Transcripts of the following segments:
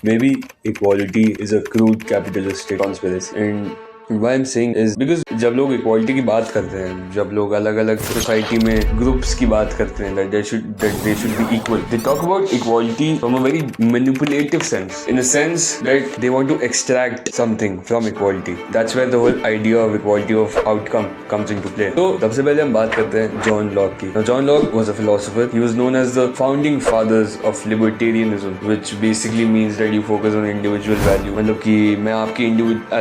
Maybe equality is a crude capitalistic conspiracy. And why I'm saying is because जब लोग equality की बात करते हैं, जब लोग अलग अलग सोसाइटी में ग्रुप्स की बात करते हैं that they should be equal, they talk about equality from a very manipulative sense, in a sense that they want to extract something from equality. That's where the whole idea of equality of outcome comes into play. तो सबसे पहले हम बात करते हैं John Locke की. Now John Locke was a philosopher. He was known as the founding fathers of libertarianism, which basically means that you focus on individual value. मतलब कि मैं आपकी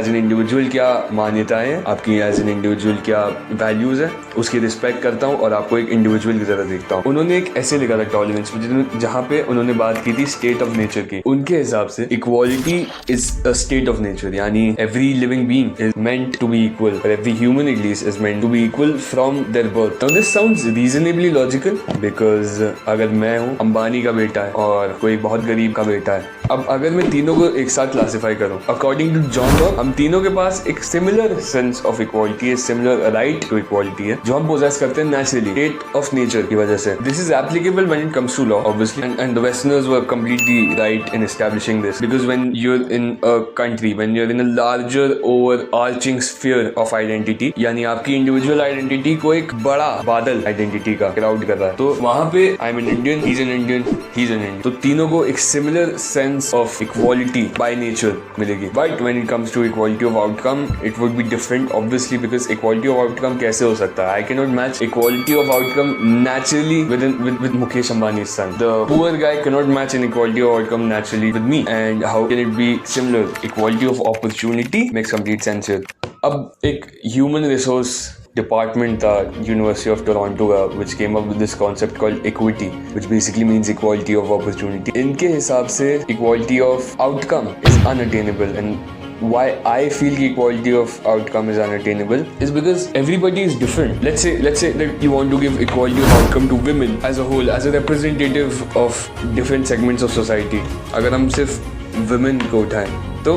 as an individual क्या मान्यताएं, आपकी एज एन इंडिविजुअल क्या values है, उसकी रिस्पेक्ट करता हूँ और आपको एक इंडिविजुअल की तरह देखता हूँ. उन्होंने एक ऐसे लिखा था टॉलरेंस में, जहाँ पे उन्होंने बात की थी स्टेट ऑफ नेचर की. उनके हिसाब से equality is a state of nature, यानी every living being is meant to be equal, और every human at least is meant to be equal from their birth. Now this sounds reasonably logical, because अगर मैं हूँ, अंबानी का बेटा है और कोई बहुत गरीब का बेटा है, अब अगर मैं तीनों को एक साथ क्लासिफाई करूँ अकॉर्डिंग टू जॉन लॉक, हम तीनों के पास एक सिमिलर सेंस ऑफ इक्वालिटी है, सिमिलर राइट टू इक्वालिटी है, जो हम पोजेस करते हैं नेचुरली, स्टेट ऑफ नेचर की वजह से. This is applicable when it comes to law obviously, and the westerners were completely right in establishing this, because when you are in a country, when you are in a larger overarching sphere of identity, यानी आपकी individual identity को एक बड़ा बादल identity का crowd कर रहा है, तो वहां पे I am an Indian, he is an Indian, he is an Indian, तो तीनों को एक similar sense of equality by nature मिलेगी. But when it comes to equality of outcome, it would be different obviously, because equality of outcome कैसे हो सकता है? I can not match equality of outcome naturally with Mukesh Ambani's son. The poor guy cannot match an equality of outcome naturally with me. And how can it be similar? Equality of opportunity makes complete sense here. अब एक human resource department था University of Toronto का, which came up with this concept called equity, which basically means equality of opportunity. इनके हिसाब से equality of outcome is unattainable, and why I feel equality of outcome is unattainable is because everybody is different. Let's say that you want to give equality of outcome to women as a whole, as a representative of different segments of society. अगर हम सिर्फ women को उठाएं तो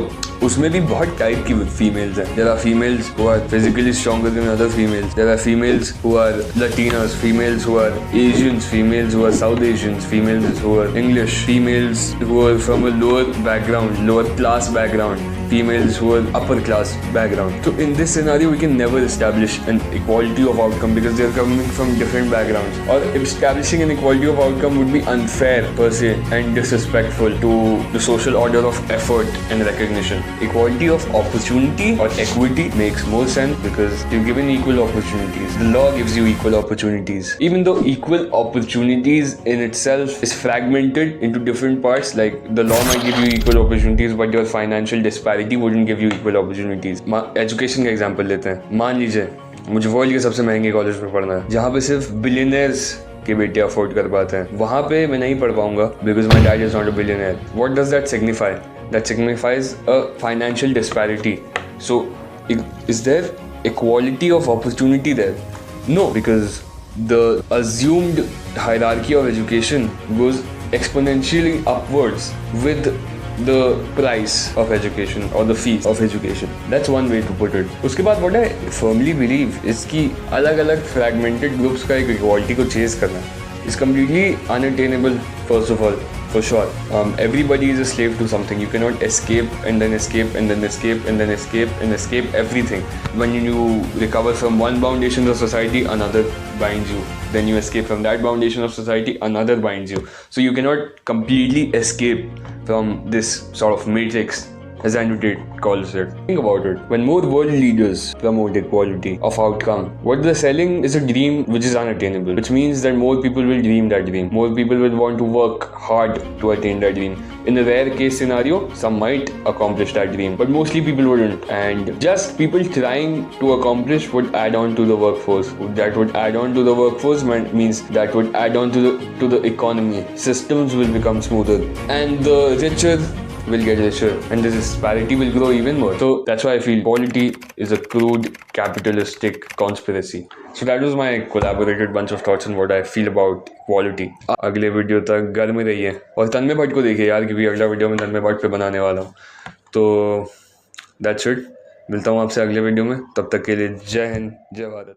उसमें भी बहुत type की फीमेल्स हैं. There are females who are physically stronger than other females. There are females who are Latinas, females who are Asians, females who are South Asians, females who are English, females who are from a lower background, lower class background, females who are upper class background. So in this scenario, we can never establish an equality of outcome because they are coming from different backgrounds. Or establishing an equality of outcome would be unfair per se and disrespectful to the social order of effort and recognition. Equality of opportunity or equity makes more sense because you're given equal opportunities. The law gives you equal opportunities. Even though equal opportunities in itself is fragmented into different parts, like the law might give you equal opportunities, but your financial disparity wouldn't give you equal opportunities. Education का example लेते हैं. मान लीजिए मुझे world के सबसे महंगे college में पढ़ना है, जहाँ पे सिर्फ बिलियनर्स के बेटे अफोर्ड कर पाते हैं. वहाँ पे मैं नहीं पढ़ पाऊंगा because my dad is not a billionaire. What does that signify? That signifies a financial disparity. So, is there equality of opportunity there? No, because the assumed hierarchy of education goes exponentially upwards with the price of education or the fees of education. That's one way to put it. उसके बाद what I firmly believe is कि अलग-अलग fragmented groups का एक equality को chase करना is completely unattainable. First of all, for sure, everybody is a slave to something. You cannot escape and then escape and then escape and then escape and escape everything. When you recover from one foundation of society, another binds you. Then you escape from that foundation of society, another binds you. So you cannot completely escape from this sort of matrix, as Andrew calls it. Think about it. When more world leaders promote equality of outcome, what they're selling is a dream which is unattainable, which means that more people will dream that dream. More people will want to work hard to attain that dream. In a rare case scenario, some might accomplish that dream, but mostly people wouldn't. And just people trying to accomplish would add on to the workforce. That would add on to the workforce means that would add on to the economy. Systems will become smoother, and the richer will get richer, and this disparity will grow even more. So that's why I feel equality is a crude capitalistic conspiracy. So that was my collaborated bunch of thoughts on what I feel about equality. अगले video तक घर में रहिए और तन्मय भट्ट को देखिए यार, क्योंकि अगला वीडियो में तन्मय भट्ट पे बनाने वाला हूँ. तो that's it. मिलता हूँ आपसे अगले वीडियो में. तब तक के लिए जय हिंद, जय भारत.